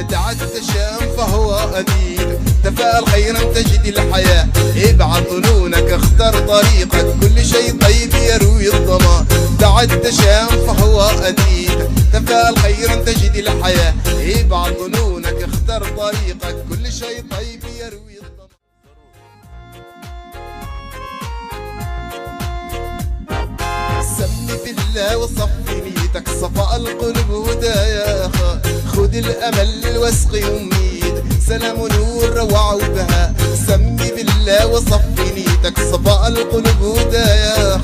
دعت الشام فهو أديب، تفاءل خيرا تجد الحياة. ابعد ظنونك اختر طريقك، كل شيء طيب يروي الظما. دعت الشام فهو أديب، تفاءل خيرا تجد الحياة. ابعد ظنونك اختر طريقك، كل شيء طيب يروي الظما. سمي بالله وصفي نيتك، صفاء القلوب هدايا. خذ الأمل واسقي أميد، سلام نور روعة وبهاء. سمي بالله وصفي نيتك، صفاء القلوب هدايا.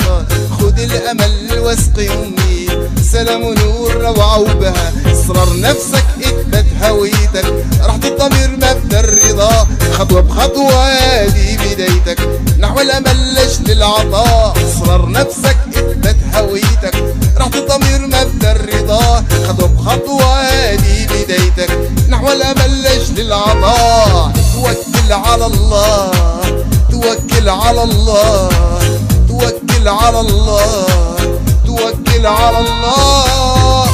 خذ الأمل واسقي أميد، سلام نور روعة وبهاء. اصرر نفسك اثبت هويتك، راحة الضمير مبنى الرضا. خطوة بخطوة هذه بدايتك، نحو الأمل لجل العطاء. اصرر نفسك اثبت هويتك، راحة الضمير مبنى الرضا. خطوة بخطوة هذه بدايتك، نحو الأمل لجل العطاء. توكل على الله، توكل على الله، توكل على الله، توكل على الله.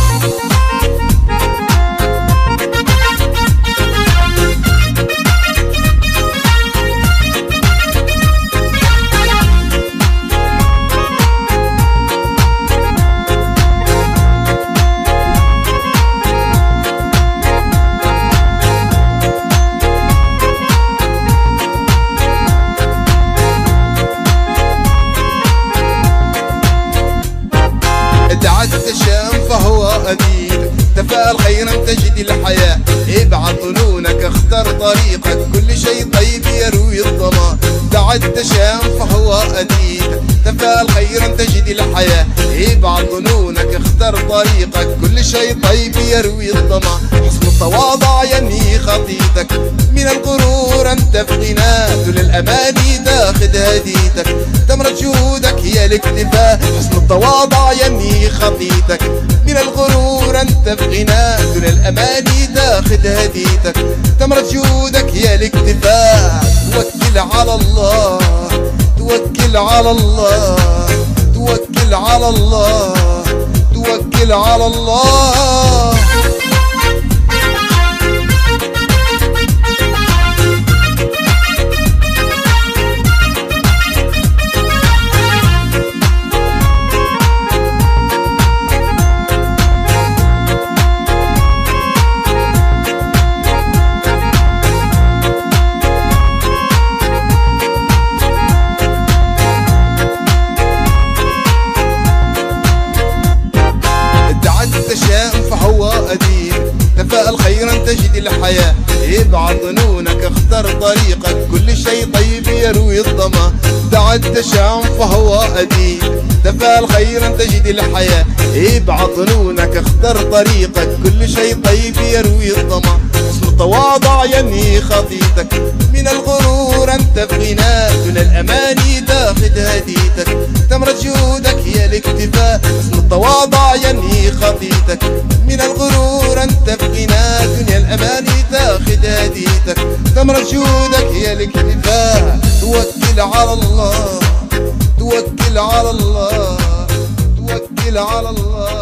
دعت الشام فهو أديب، تفاءل خيرا تجد الحياة. ابعد ظنونك اختر طريقك، كل شيء طيب يروي الظما. دعت الشام فهو أديب، تفاءل خيرا تجد الحياة. ابعد ظنونك اختر طريقك، كل شيء طيب يروي الظما. حسن التواضع ينهي خطيتك، من الغرور انت في غنى. دون الأماني تاخذ هديتك، تمرة جهودك هي الاكتفاء. حسن التواضع ينهي خطيتك، من الغرور انت في غنى. دون الأماني تاخذ هديتك، تمرة جهودك هي الاكتفاء. توكل على الله، توكل على الله، توكل على الله، توكل على الله. فهو أديب، تفاءل خيرا تجد الحياة. ابعد ظنونك اختر طريقك، كل شيء طيب يروي الظما. دعت الشام فهو أديب، تفاءل خيرا تجد الحياة. ابعد ظنونك اختر طريقك، كل شيء طيب يروي الظما. حسن التواضع ينهي خطيتك، من الغرور انت في غنى. دون الأماني تاخذ هديتك، تمرة جهودك هي الاكتفاء. حسن التواضع ينهي خطيتك، من الغرور انت في غنى. دنيا الأماني تاخذ هديتك، تمرة جهودك هي الاكتفاء. توكل على الله، توكل على الله، توكل على الله.